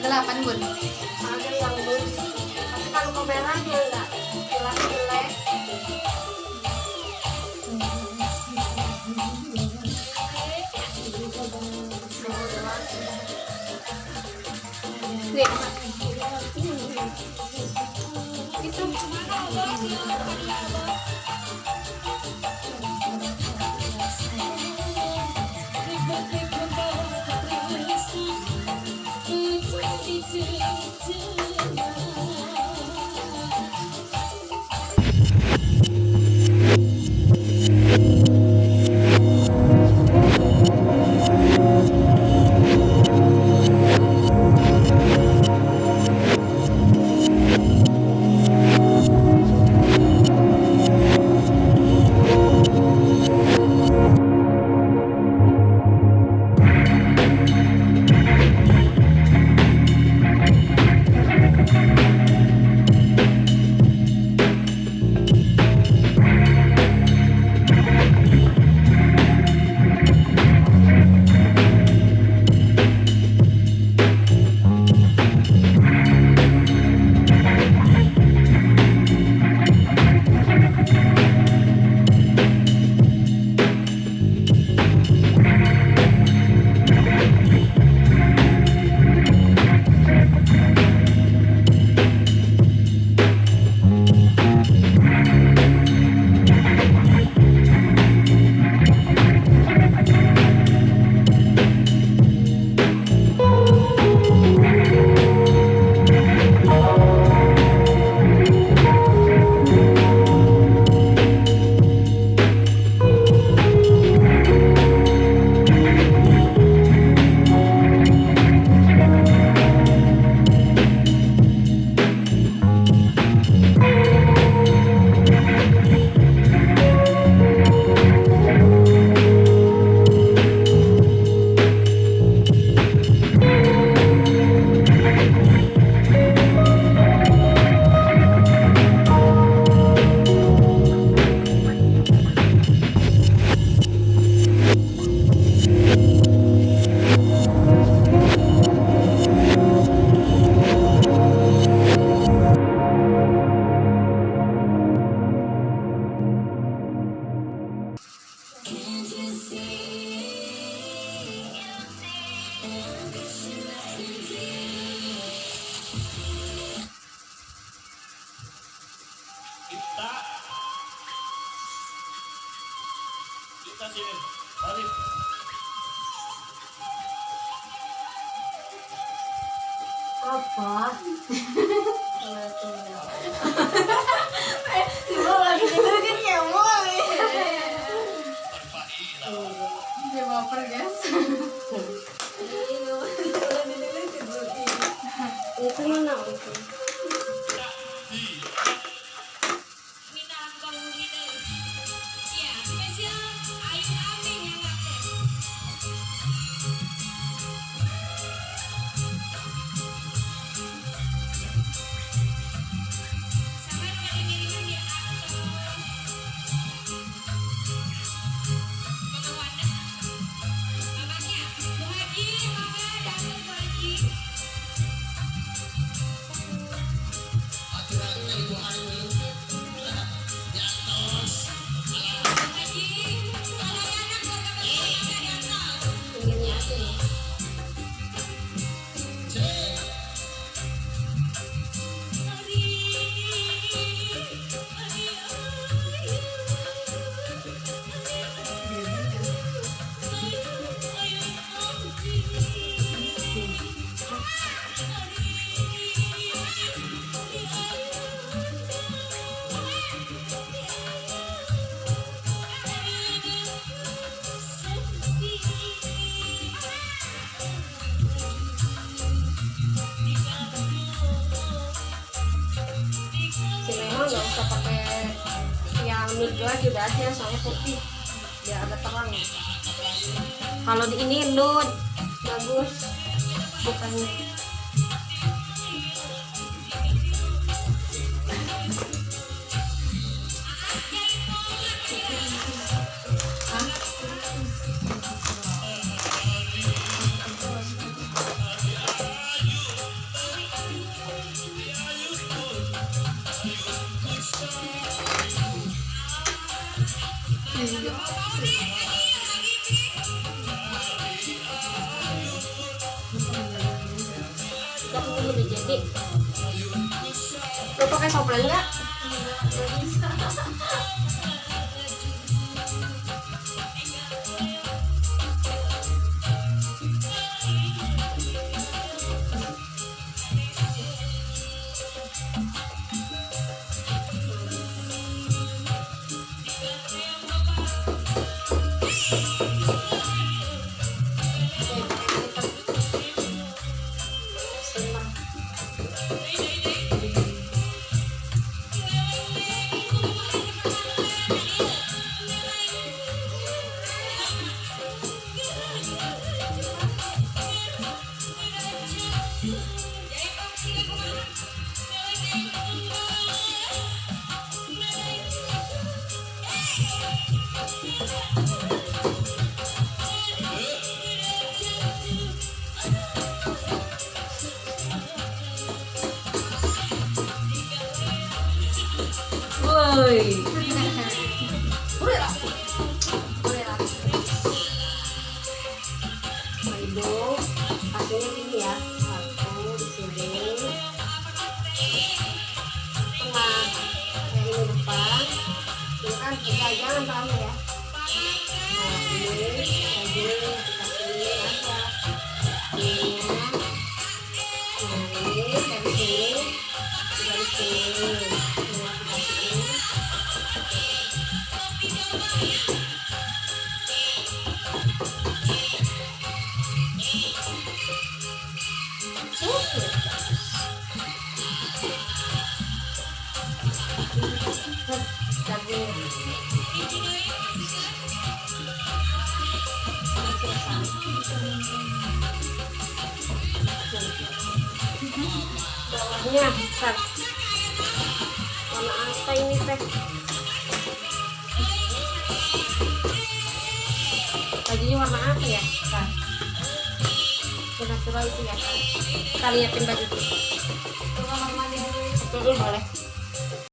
8 bun. Ada yang lurus. Tapi kalau kameranya enggak jelek-jelek. Nih. Itu kita sini. Balik. Apa? Coba lagi dengerin kayak mulai. dia baper guys. Itu mana itu? Nggak usah pakai yang nude lagi aja, soalnya putih biar agak terang. Kalau di ini nude bagus, bukan Kita punya udah jadi. Lo pakai soplen nggak? Nggak bisa. Woi. Boleh lah. Hidung, kakinya gini ya. Satu di sini. Tengah. Kayak ini depan. Ini kan jangan terlalu ya. Nah, ini aja kita sini aja. Ini. Nah, ini dari sini. Dari sini. Bawahnya besar. Warna apa ini teh? Bajunya warna apa ya? Kan. Natural itu ya kan. Kita liatin baju dulu. Kalau mandi dulu. Boleh.